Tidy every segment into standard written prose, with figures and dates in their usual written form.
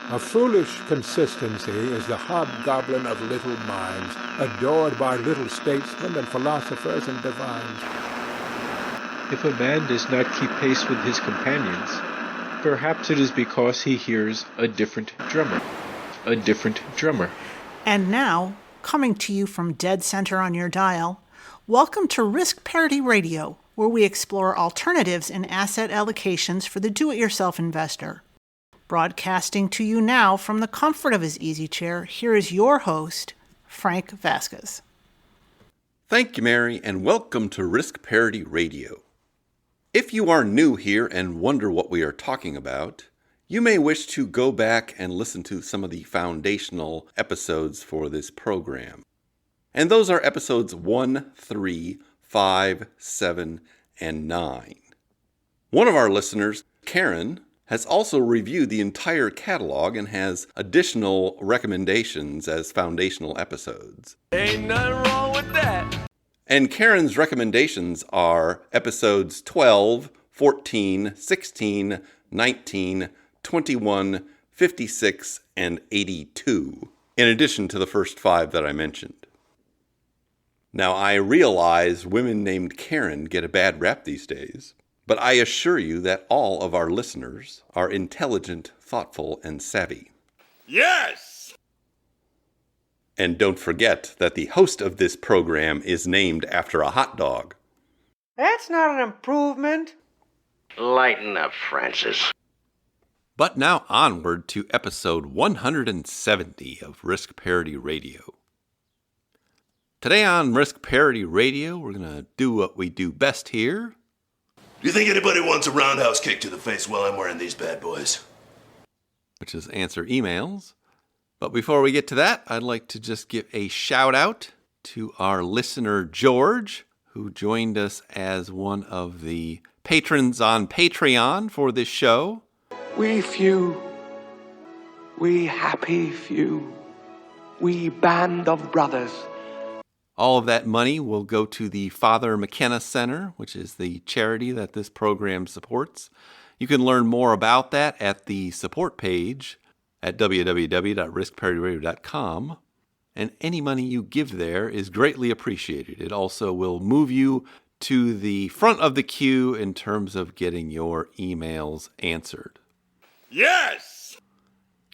A foolish consistency is the hobgoblin of little minds, adored by little statesmen and philosophers and divines. If a man does not keep pace with his companions, perhaps it is because he hears a different drummer. A different drummer. And now, coming to you from dead center on your dial, welcome to Risk Parity Radio, where we explore alternatives in asset allocations for the do-it-yourself investor. Broadcasting to you now from the comfort of his easy chair, here is your host, Frank Vasquez. Thank you, Mary, and welcome to Risk Parity Radio. If you are new here and wonder what we are talking about, you may wish to go back and listen to some of the foundational episodes for this program. And those are episodes 1, 3, 5, 7, and 9. One of our listeners, Karen, has also reviewed the entire catalog and has additional recommendations as foundational episodes. Ain't nothing wrong with that. And Karen's recommendations are episodes 12, 14, 16, 19, 21, 56, and 82, in addition to the first 5 that I mentioned. Now, I realize women named Karen get a bad rap these days, but I assure you that all of our listeners are intelligent, thoughtful, and savvy. Yes! And don't forget that the host of this program is named after a hot dog. That's not an improvement. Lighten up, Francis. But now onward to episode 170 of Risk Parity Radio. Today on Risk Parity Radio, we're going to do what we do best here. Do you think anybody wants a roundhouse kick to the face while I'm wearing these bad boys? Which is answer emails. But before we get to that, I'd like to just give a shout out to our listener George, who joined us as one of the patrons on Patreon for this show. We few, we happy few, we band of brothers. All of that money will go to the Father McKenna Center, which is the charity that this program supports. You can learn more about that at the support page at www.riskparityradio.com. And any money you give there is greatly appreciated. It also will move you to the front of the queue in terms of getting your emails answered. Yes!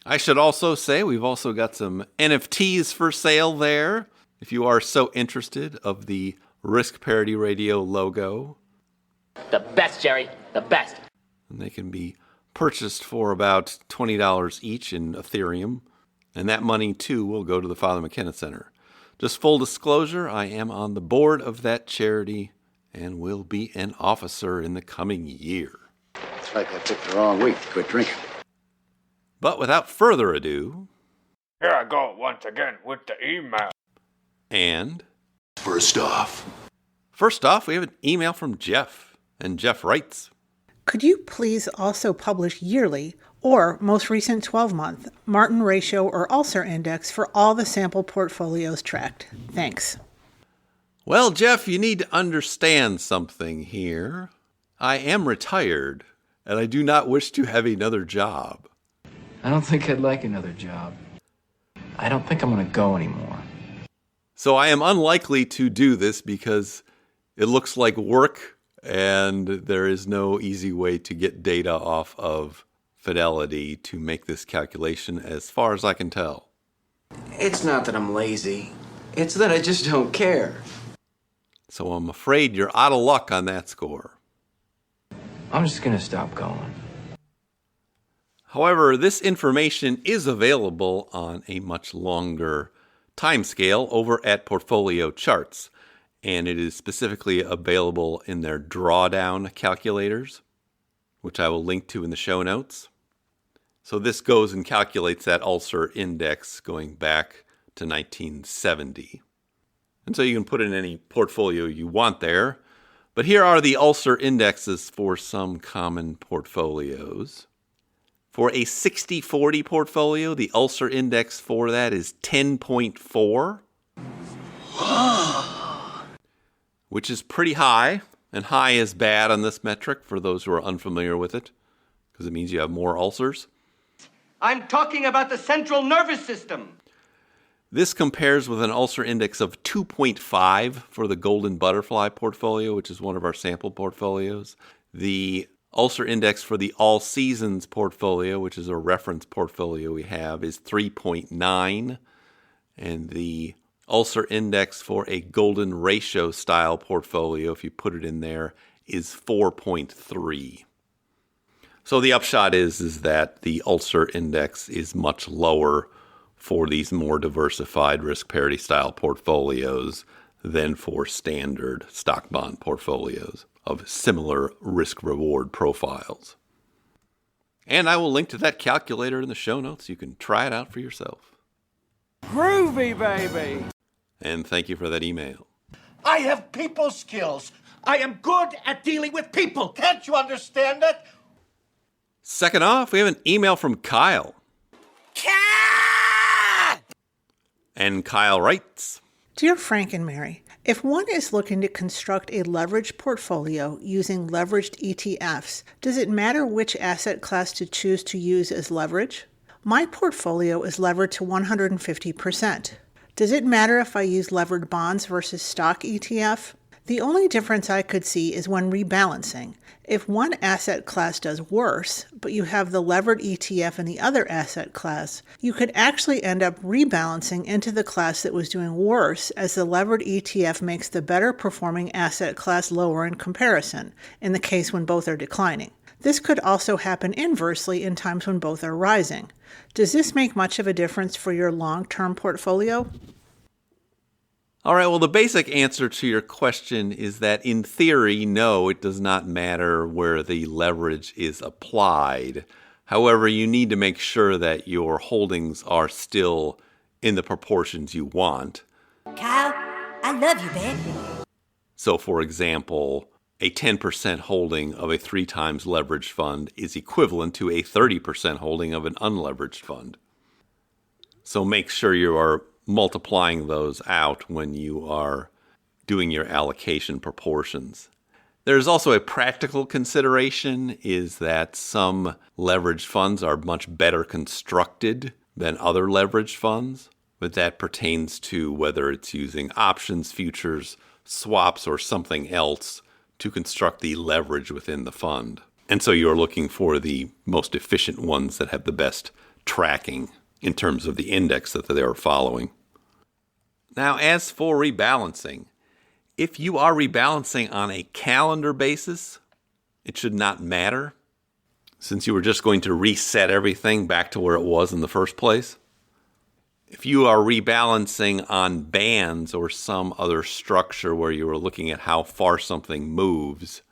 I should also say we've also got some NFTs for sale there. If you are so interested of the Risk Parity Radio logo. The best, Jerry. The best. And they can be purchased for about $20 each in Ethereum. And that money, too, will go to the Father McKenna Center. Just full disclosure, I am on the board of that charity and will be an officer in the coming year. It's like I picked the wrong week to quit drinking. But without further ado... Here I go once again with the email. And... First off, we have an email from Jeff. And Jeff writes... Could you please also publish yearly, or most recent 12-month, Martin ratio or Ulcer index for all the sample portfolios tracked? Thanks. Well, Jeff, you need to understand something here. I am retired, and I do not wish to have another job. I don't think I'd like another job. I don't think I'm going to go anymore. So I am unlikely to do this because it looks like work, and there is no easy way to get data off of Fidelity to make this calculation as far as I can tell. It's not that I'm lazy. It's that I just don't care. So I'm afraid you're out of luck on that score. I'm just going to stop going. However, this information is available on a much longer timescale over at Portfolio Charts, and it is specifically available in their drawdown calculators, which I will link to in the show notes. So this goes and calculates that Ulcer index going back to 1970. And so you can put in any portfolio you want there. But here are the Ulcer indexes for some common portfolios. For a 60-40 portfolio, the Ulcer index for that is 10.4, which is pretty high. And high is bad on this metric for those who are unfamiliar with it, because it means you have more ulcers. I'm talking about the central nervous system. This compares with an Ulcer Index of 2.5 for the Golden Butterfly portfolio, which is one of our sample portfolios. The Ulcer Index for the All Seasons portfolio, which is a reference portfolio we have, is 3.9. And the Ulcer Index for a Golden Ratio style portfolio, if you put it in there, is 4.3. So the upshot is that the Ulcer Index is much lower for these more diversified risk parity style portfolios than for standard stock bond portfolios of similar risk reward profiles. And I will link to that calculator in the show notes. You can try it out for yourself. Groovy, baby! And thank you for that email. I have people skills. I am good at dealing with people. Can't you understand that? Second off, we have an email from Kyle. And Kyle writes, Dear Frank and Mary, if one is looking to construct a leveraged portfolio using leveraged ETFs, does it matter which asset class to choose to use as leverage? My portfolio is levered to 150%. Does it matter if I use levered bonds versus stock ETF? The only difference I could see is when rebalancing. If one asset class does worse, but you have the levered ETF in the other asset class, you could actually end up rebalancing into the class that was doing worse as the levered ETF makes the better performing asset class lower in comparison, in the case when both are declining. This could also happen inversely in times when both are rising. Does this make much of a difference for your long-term portfolio? All right, well, the basic answer to your question is that in theory, no, it does not matter where the leverage is applied. However, you need to make sure that your holdings are still in the proportions you want. Kyle, I love you, man. So, for example, a 10% holding of a 3 times leveraged fund is equivalent to a 30% holding of an unleveraged fund. So make sure you are multiplying those out when you are doing your allocation proportions. There's also a practical consideration is that some leveraged funds are much better constructed than other leveraged funds, but that pertains to whether it's using options, futures, swaps, or something else to construct the leverage within the fund. And so you're looking for the most efficient ones that have the best tracking in terms of the index that they are following. Now, as for rebalancing, if you are rebalancing on a calendar basis, it should not matter, since you were just going to reset everything back to where it was in the first place. If you are rebalancing on bands or some other structure where you are looking at how far something moves,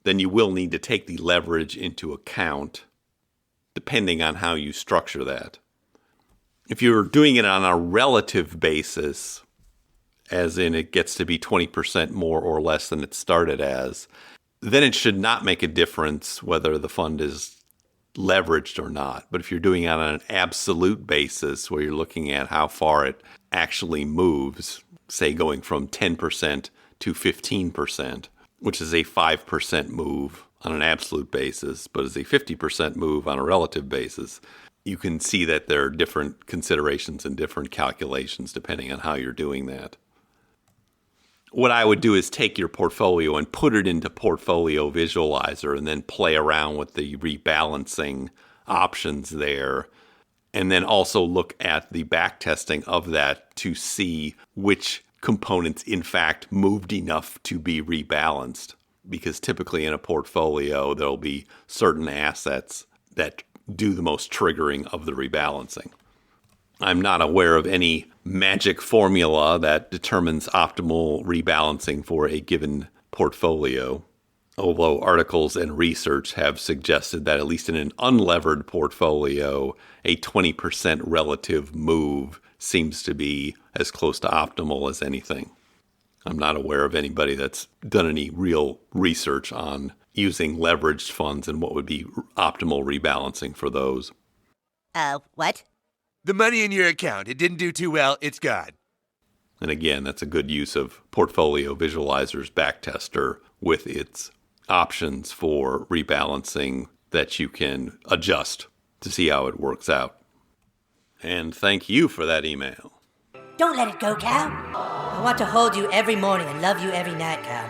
then you will need to take the leverage into account, depending on how you structure that. If you're doing it on a relative basis, as in it gets to be 20% more or less than it started as, then it should not make a difference whether the fund is leveraged or not. But if you're doing it on an absolute basis where you're looking at how far it actually moves, say going from 10% to 15%, which is a 5% move on an absolute basis, but is a 50% move on a relative basis, you can see that there are different considerations and different calculations depending on how you're doing that. What I would do is take your portfolio and put it into Portfolio Visualizer and then play around with the rebalancing options there. And then also look at the back testing of that to see which components in fact moved enough to be rebalanced. Because typically in a portfolio, there'll be certain assets that do the most triggering of the rebalancing. I'm not aware of any magic formula that determines optimal rebalancing for a given portfolio, although articles and research have suggested that at least in an unlevered portfolio, a 20% relative move seems to be as close to optimal as anything. I'm not aware of anybody that's done any real research on using leveraged funds and what would be optimal rebalancing for those. What? The money in your account, it didn't do too well, it's gone. And again, that's a good use of Portfolio Visualizer's backtester with its options for rebalancing that you can adjust to see how it works out. And thank you for that email. Don't let it go, Cal. I want to hold you every morning and love you every night, Cal.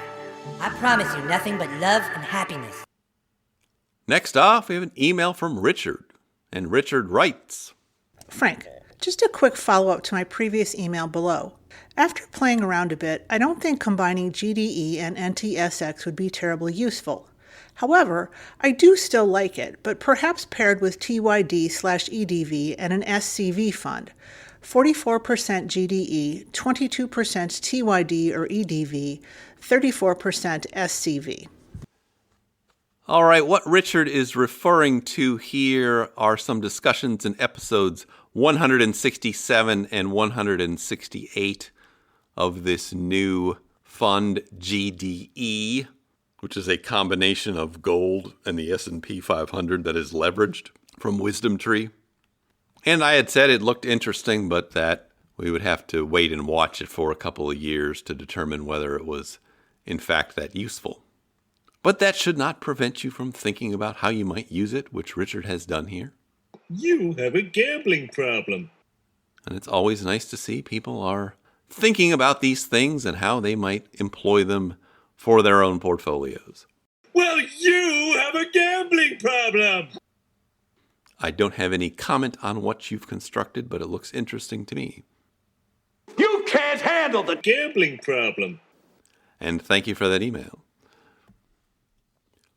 I promise you nothing but love and happiness. Next off, we have an email from Richard. And Richard writes, Frank, just a quick follow-up to my previous email below. After playing around a bit, I don't think combining GDE and NTSX would be terribly useful. However, I do still like it, but perhaps paired with TYD/EDV and an SCV fund. 44% GDE, 22% TYD or EDV, 34% SCV. All right, what Richard is referring to here are some discussions in episodes 167 and 168 of this new fund, GDE, which is a combination of gold and the S&P 500 that is leveraged from Wisdom Tree. And I had said it looked interesting, but that we would have to wait and watch it for a couple of years to determine whether it was, in fact, that useful. But that should not prevent you from thinking about how you might use it, which Richard has done here. You have a gambling problem. And it's always nice to see people are thinking about these things and how they might employ them for their own portfolios. Well, you have a gambling problem. I don't have any comment on what you've constructed, but it looks interesting to me. You can't handle the gambling problem. And thank you for that email.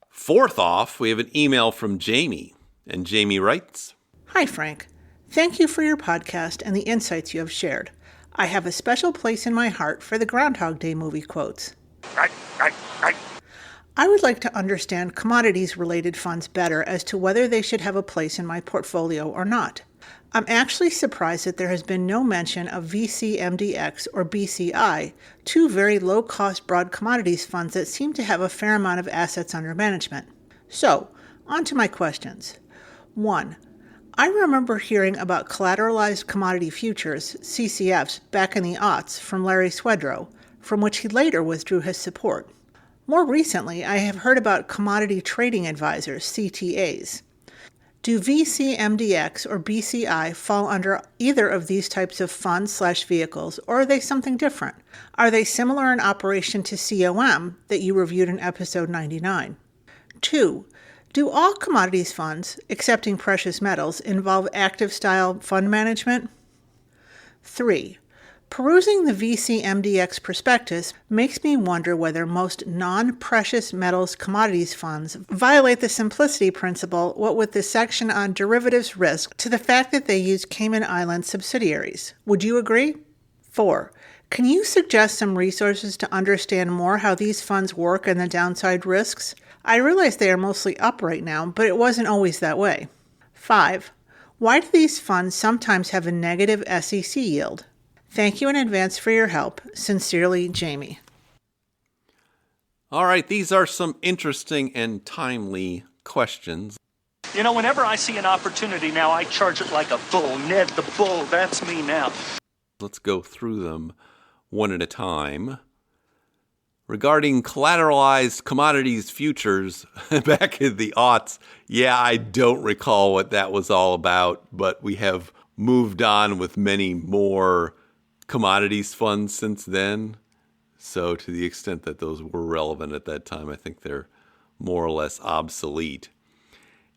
Fourth off, we have an email from Jamie. And Jamie writes, Hi, Frank. Thank you for your podcast and the insights you have shared. I have a special place in my heart for the Groundhog Day movie quotes. I would like to understand commodities-related funds better as to whether they should have a place in my portfolio or not. I'm actually surprised that there has been no mention of VCMDX or BCI, two very low-cost broad commodities funds that seem to have a fair amount of assets under management. So, on to my questions. 1. I remember hearing about collateralized commodity futures, CCFs, back in the aughts from Larry Swedroe, from which he later withdrew his support. More recently, I have heard about commodity trading advisors, CTAs. Do VCMDX or BCI fall under either of these types of funds/vehicles, or are they something different? Are they similar in operation to COM that you reviewed in episode 99? 2. Do all commodities funds, excepting precious metals, involve active-style fund management? 3. Perusing the VCMDX prospectus makes me wonder whether most non-precious metals commodities funds violate the simplicity principle, what with the section on derivatives risk, to the fact that they use Cayman Island subsidiaries. Would you agree? 4. Can you suggest some resources to understand more how these funds work and the downside risks? I realize they are mostly up right now, but it wasn't always that way. 5. Why do these funds sometimes have a negative SEC yield? Thank you in advance for your help. Sincerely, Jamie. All right, these are some interesting and timely questions. You know, whenever I see an opportunity now, I charge it like a bull. Ned the Bull, that's me now. Let's go through them one at a time. Regarding collateralized commodities futures back in the aughts, yeah, I don't recall what that was all about, but we have moved on with many more commodities funds since then. So to the extent that those were relevant at that time, I think they're more or less obsolete.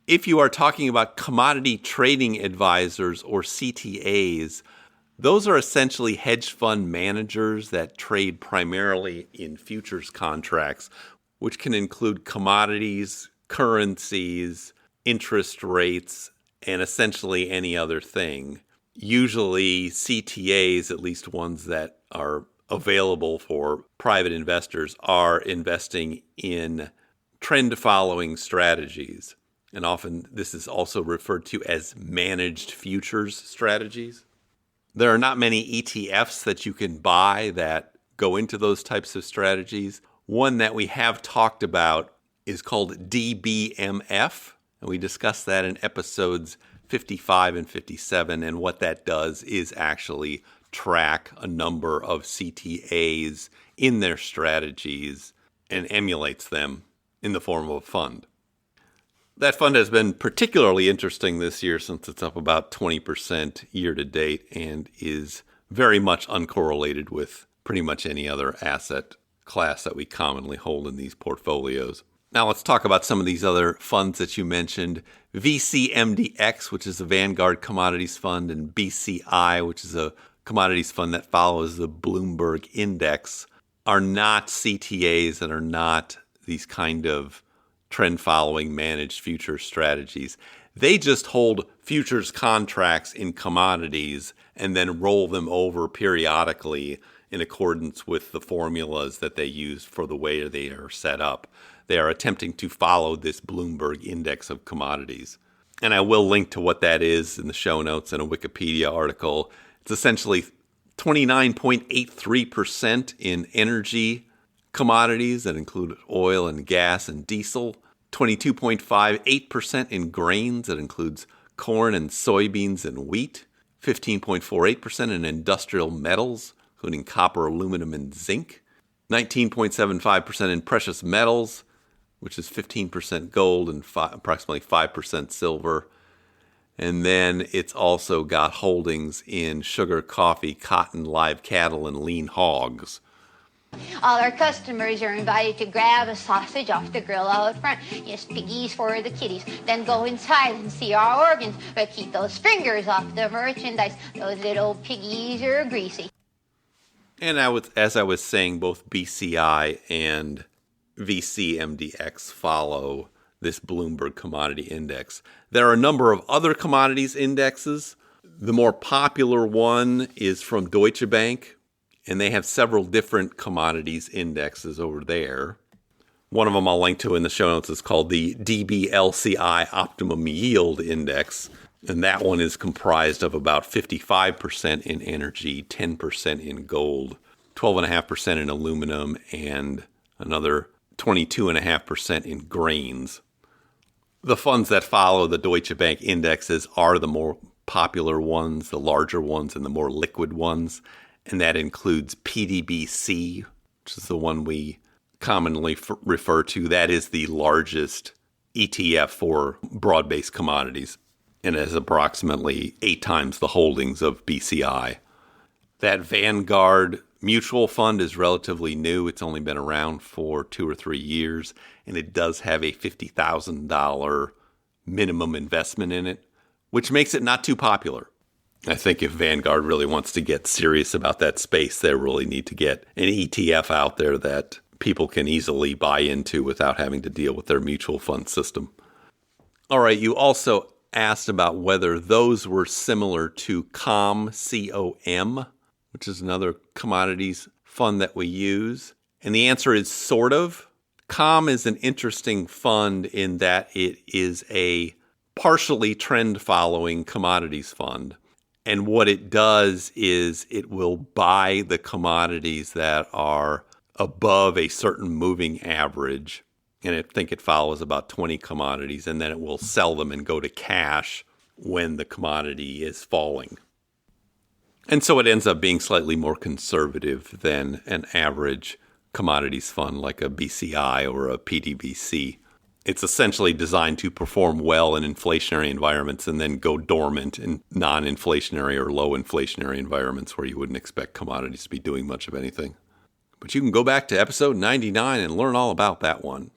If you are talking about commodity trading advisors or CTAs, those are essentially hedge fund managers that trade primarily in futures contracts, which can include commodities, currencies, interest rates, and essentially any other thing. Usually CTAs, at least ones that are available for private investors, are investing in trend-following strategies. And often this is also referred to as managed futures strategies. There are not many ETFs that you can buy that go into those types of strategies. One that we have talked about is called DBMF, and we discussed that in episodes 55 and 57, and what that does is actually track a number of CTAs in their strategies and emulates them in the form of a fund. That fund has been particularly interesting this year since it's up about 20% year to date and is very much uncorrelated with pretty much any other asset class that we commonly hold in these portfolios. Now let's talk about some of these other funds that you mentioned. VCMDX, which is a Vanguard Commodities Fund, and BCI, which is a commodities fund that follows the Bloomberg Index, are not CTAs and are not these kind of trend-following managed futures strategies. They just hold futures contracts in commodities and then roll them over periodically in accordance with the formulas that they use for the way they are set up. They are attempting to follow this Bloomberg Index of commodities. And I will link to what that is in the show notes and a Wikipedia article. It's essentially 29.83% in energy commodities that include oil and gas and diesel, 22.58% in grains that includes corn and soybeans and wheat, 15.48% in industrial metals, including copper, aluminum, and zinc, 19.75% in precious metals, which is 15% gold and approximately 5% silver. And then it's also got holdings in sugar, coffee, cotton, live cattle, and lean hogs. All our customers are invited to grab a sausage off the grill out front. Yes, piggies for the kiddies. Then go inside and see our organs. But keep those fingers off the merchandise. Those little piggies are greasy. And as I was saying, both BCI and VCMDX follow this Bloomberg Commodity Index. There are a number of other commodities indexes. The more popular one is from Deutsche Bank, and they have several different commodities indexes over there. One of them I'll link to in the show notes is called the DBLCI Optimum Yield Index, and that one is comprised of about 55% in energy, 10% in gold, 12.5% in aluminum, and another 22.5% in grains. The funds that follow the Deutsche Bank indexes are the more popular ones, the larger ones, and the more liquid ones. And that includes PDBC, which is the one we commonly refer to. That is the largest ETF for broad-based commodities and has approximately 8 times the holdings of BCI. That Vanguard mutual fund is relatively new. It's only been around for 2 or 3 years, and it does have a $50,000 minimum investment in it, which makes it not too popular. I think if Vanguard really wants to get serious about that space, they really need to get an ETF out there that people can easily buy into without having to deal with their mutual fund system. All right, you also asked about whether those were similar to COM, C-O-M, which is another commodities fund that we use. And the answer is sort of. COM is an interesting fund in that it is a partially trend-following commodities fund. And what it does is it will buy the commodities that are above a certain moving average. And I think it follows about 20 commodities, and then it will sell them and go to cash when the commodity is falling. And so it ends up being slightly more conservative than an average commodities fund like a BCI or a PDBC. It's essentially designed to perform well in inflationary environments and then go dormant in non-inflationary or low inflationary environments where you wouldn't expect commodities to be doing much of anything. But you can go back to episode 99 and learn all about that one.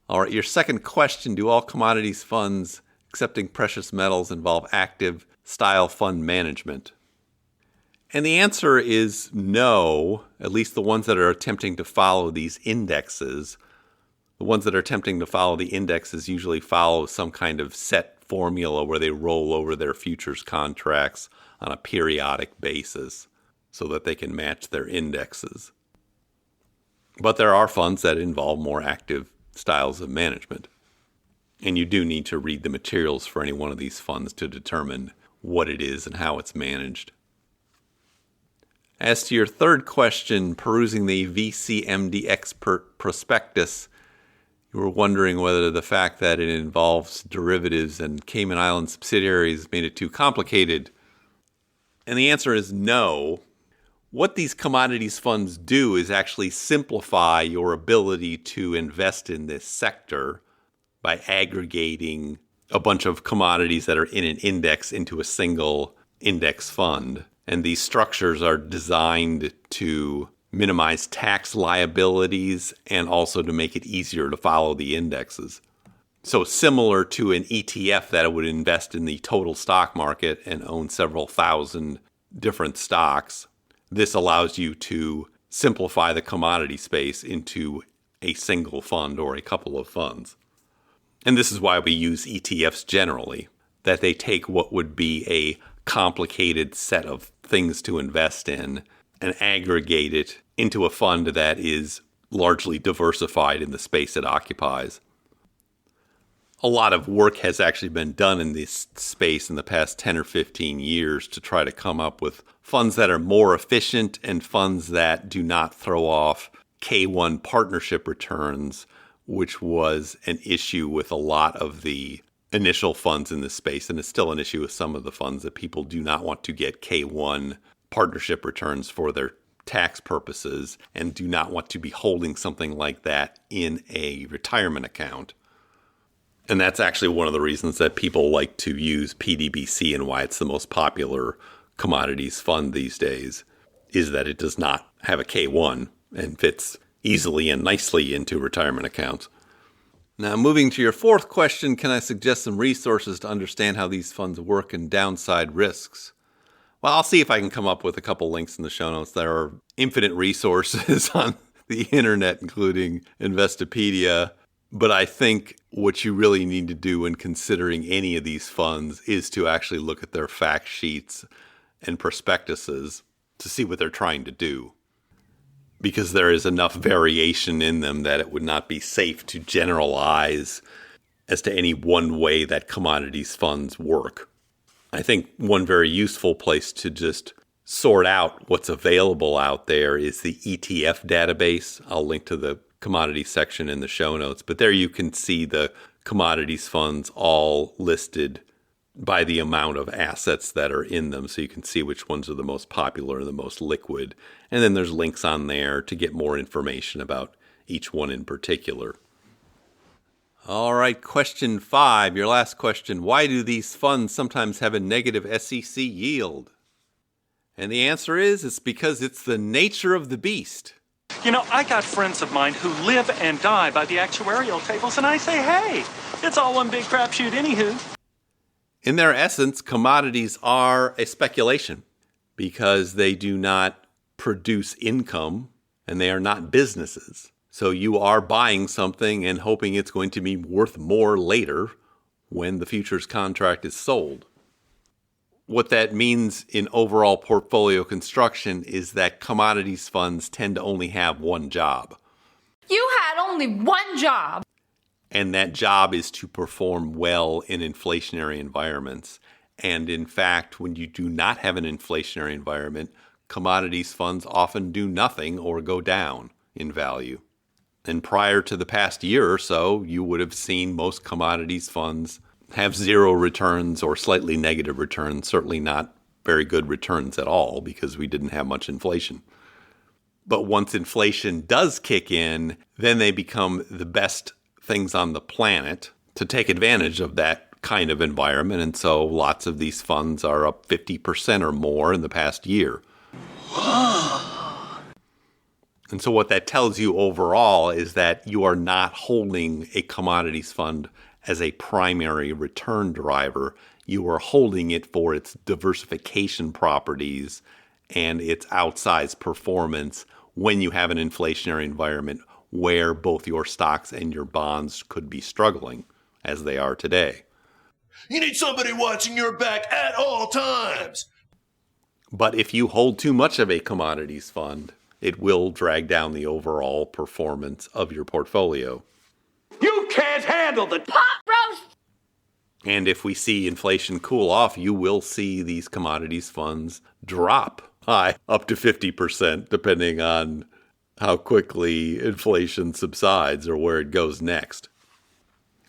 All right, your second question, do all commodities funds accepting precious metals involve active style fund management? And the answer is no, at least the ones that are attempting to follow these indexes. The ones that are attempting to follow the indexes usually follow some kind of set formula where they roll over their futures contracts on a periodic basis so that they can match their indexes. But there are funds that involve more active styles of management. And you do need to read the materials for any one of these funds to determine what it is and how it's managed. As to your third question, perusing the VCMDX prospectus, you were wondering whether the fact that it involves derivatives and Cayman Island subsidiaries made it too complicated. And the answer is no. What these commodities funds do is actually simplify your ability to invest in this sector by aggregating a bunch of commodities that are in an index into a single index fund. And these structures are designed to minimize tax liabilities and also to make it easier to follow the indexes. So similar to an ETF that would invest in the total stock market and own several thousand different stocks, this allows you to simplify the commodity space into a single fund or a couple of funds. And this is why we use ETFs generally, that they take what would be a complicated set of things to invest in and aggregate it into a fund that is largely diversified in the space it occupies. A lot of work has actually been done in this space in the past 10 or 15 years to try to come up with funds that are more efficient and funds that do not throw off K1 partnership returns, which was an issue with a lot of the initial funds in this space. And it's still an issue with some of the funds that people do not want to get K1 partnership returns for their tax purposes and do not want to be holding something like that in a retirement account. And that's actually one of the reasons that people like to use PDBC and why it's the most popular commodities fund these days, is that it does not have a K1 and fits easily and nicely into retirement accounts. Now, moving to your fourth question, can I suggest some resources to understand how these funds work and downside risks? Well, I'll see if I can come up with a couple links in the show notes. There are infinite resources on the internet, including Investopedia. But I think what you really need to do when considering any of these funds is to actually look at their fact sheets and prospectuses to see what they're trying to do. Because there is enough variation in them that it would not be safe to generalize as to any one way that commodities funds work. I think one very useful place to just sort out what's available out there is the ETF database. I'll link to the commodity section in the show notes, but there you can see the commodities funds all listed by the amount of assets that are in them, so you can see which ones are the most popular and the most liquid. And then there's links on there to get more information about each one in particular. All right, question 5, your last question. Why do these funds sometimes have a negative SEC yield? And the answer is, it's because it's the nature of the beast. You know, I got friends of mine who live and die by the actuarial tables, and I say, hey, it's all one big crapshoot anywho. In their essence, commodities are a speculation because they do not produce income and they are not businesses. So you are buying something and hoping it's going to be worth more later when the futures contract is sold. What that means in overall portfolio construction is that commodities funds tend to only have one job. You had only one job. And that job is to perform well in inflationary environments. And in fact, when you do not have an inflationary environment, commodities funds often do nothing or go down in value. And prior to the past year or so, you would have seen most commodities funds have zero returns or slightly negative returns, certainly not very good returns at all because we didn't have much inflation. But once inflation does kick in, then they become the best things on the planet to take advantage of that kind of environment. And so lots of these funds are up 50% or more in the past year. And so what that tells you overall is that you are not holding a commodities fund as a primary return driver. You are holding it for its diversification properties and its outsized performance when you have an inflationary environment where both your stocks and your bonds could be struggling, as they are today. You need somebody watching your back at all times. But if you hold too much of a commodities fund, it will drag down the overall performance of your portfolio. You can't handle the pot roast. And if we see inflation cool off, you will see these commodities funds drop high, up to 50%, depending on how quickly inflation subsides or where it goes next.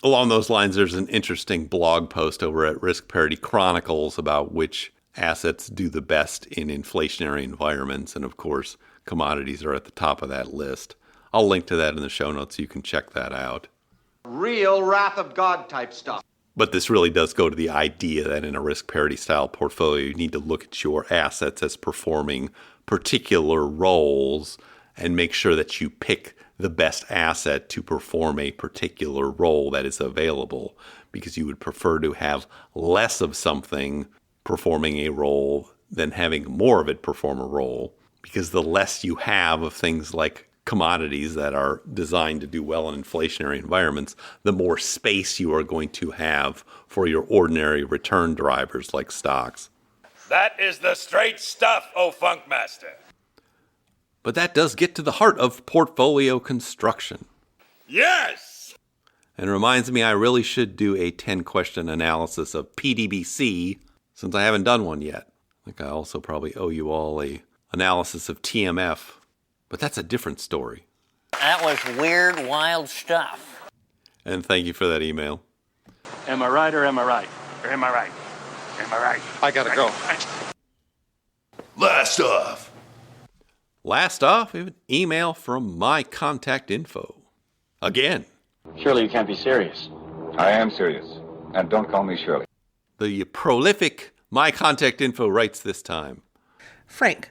Along those lines, there's an interesting blog post over at Risk Parity Chronicles about which assets do the best in inflationary environments. And of course, commodities are at the top of that list. I'll link to that in the show notes so you can check that out. Real wrath of God type stuff. But this really does go to the idea that in a risk parity style portfolio, you need to look at your assets as performing particular roles and make sure that you pick the best asset to perform a particular role that is available, because you would prefer to have less of something performing a role than having more of it perform a role, because the less you have of things like commodities that are designed to do well in inflationary environments, the more space you are going to have for your ordinary return drivers like stocks. That is the straight stuff, oh Funkmaster. But that does get to the heart of portfolio construction. Yes! And it reminds me I really should do a 10-question analysis of PDBC, since I haven't done one yet. I think I also probably owe you all a analysis of TMF. But that's a different story. That was weird, wild stuff. And thank you for that email. Am I right or am I right? Or am I right? Am I right? I gotta go. Last off. Last off, we have an email from my contact info. Again. Surely you can't be serious. I am serious. And don't call me Shirley. The prolific my contact info writes this time. Frank,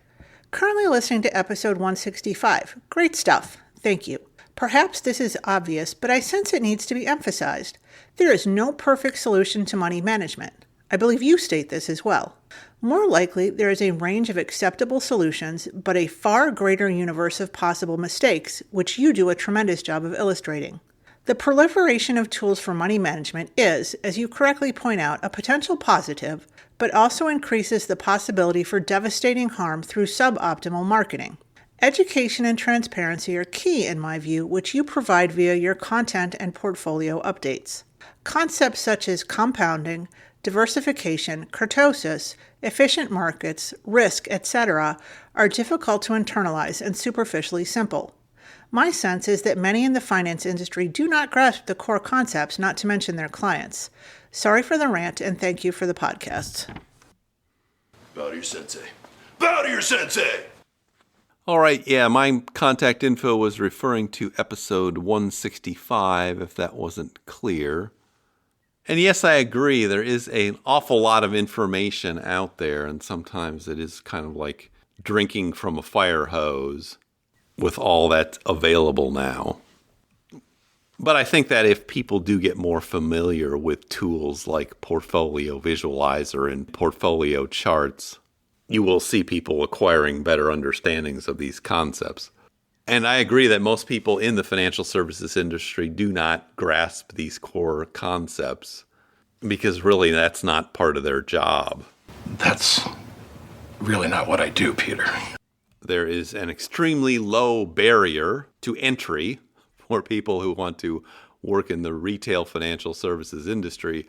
currently listening to episode 165. Great stuff. Thank you. Perhaps this is obvious, but I sense it needs to be emphasized. There is no perfect solution to money management. I believe you state this as well. More likely, there is a range of acceptable solutions, but a far greater universe of possible mistakes, which you do a tremendous job of illustrating. The proliferation of tools for money management is, as you correctly point out, a potential positive, but also increases the possibility for devastating harm through suboptimal marketing. Education and transparency are key, in my view, which you provide via your content and portfolio updates. Concepts such as compounding, diversification, kurtosis, efficient markets, risk, etc., are difficult to internalize and superficially simple. My sense is that many in the finance industry do not grasp the core concepts, not to mention their clients. Sorry for the rant, and thank you for the podcasts. Bow to your sensei. Bow to your sensei! All right, yeah, my contact info was referring to episode 165, if that wasn't clear. And yes, I agree, there is an awful lot of information out there, and sometimes it is kind of like drinking from a fire hose with all that's available now. But I think that if people do get more familiar with tools like Portfolio Visualizer and Portfolio Charts, you will see people acquiring better understandings of these concepts. And I agree that most people in the financial services industry do not grasp these core concepts because really that's not part of their job. That's really not what I do, Peter. There is an extremely low barrier to entry for people who want to work in the retail financial services industry.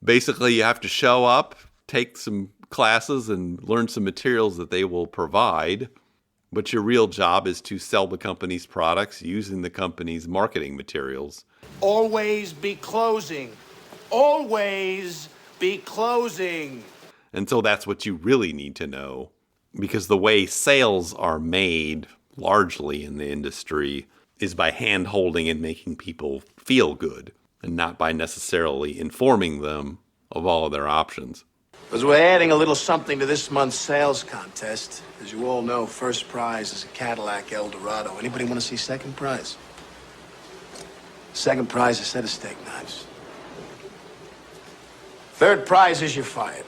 Basically, you have to show up, take some classes, and learn some materials that they will provide. But your real job is to sell the company's products using the company's marketing materials. Always be closing. Always be closing. And so that's what you really need to know. Because the way sales are made largely in the industry is by hand-holding and making people feel good, and not by necessarily informing them of all of their options. Because we're adding a little something to this month's sales contest. As you all know, first prize is a Cadillac Eldorado. Anybody want to see second prize? Second prize is a set of steak knives. Third prize is you're fired.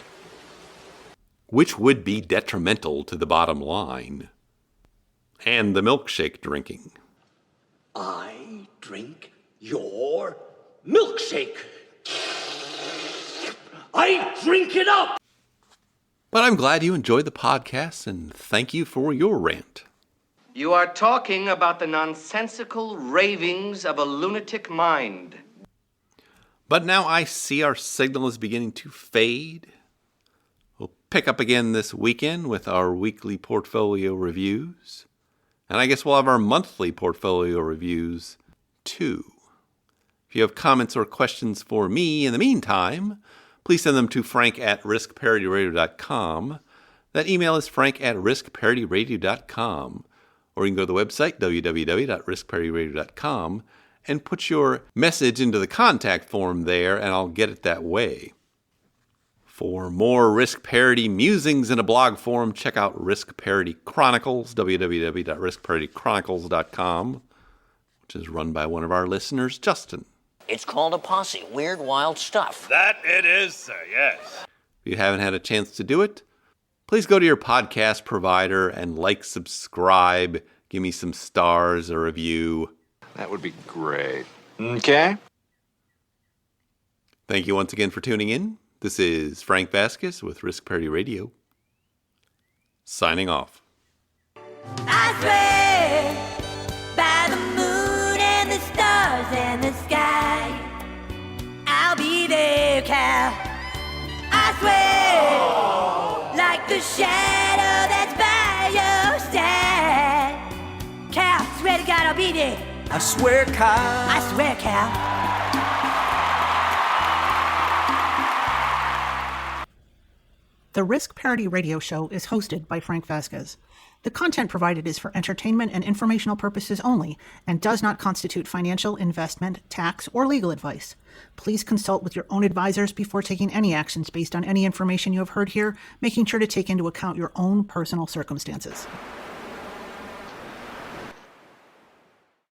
Which would be detrimental to the bottom line. And the milkshake drinking. I drink your milkshake. I drink it up! But I'm glad you enjoyed the podcast, and thank you for your rant. You are talking about the nonsensical ravings of a lunatic mind. But now I see our signal is beginning to fade. We'll pick up again this weekend with our weekly portfolio reviews. And I guess we'll have our monthly portfolio reviews too. If you have comments or questions for me in the meantime, please send them to frank@riskparityradio.com. That email is frank@riskparityradio.com. Or you can go to the website, www.riskparityradio.com, and put your message into the contact form there, and I'll get it that way. For more Risk Parity musings in a blog form, check out Risk Parity Chronicles, www.riskparitychronicles.com, which is run by one of our listeners, Justin. It's called a posse. Weird, wild stuff. That it is, sir, yes. If you haven't had a chance to do it, please go to your podcast provider and subscribe, give me some stars, a review. That would be great. Okay. Thank you once again for tuning in. This is Frank Vasquez with Risk Parity Radio, signing off. I swear by the moon and the stars and the sky, I'll be there, Cal. I swear, like the shadow that's by your side. Cal, swear to God, I'll be there. I swear, Cal. I swear, Cal. The Risk Parity Radio Show is hosted by Frank Vasquez. The content provided is for entertainment and informational purposes only and does not constitute financial, investment, tax, or legal advice. Please consult with your own advisors before taking any actions based on any information you have heard here, making sure to take into account your own personal circumstances.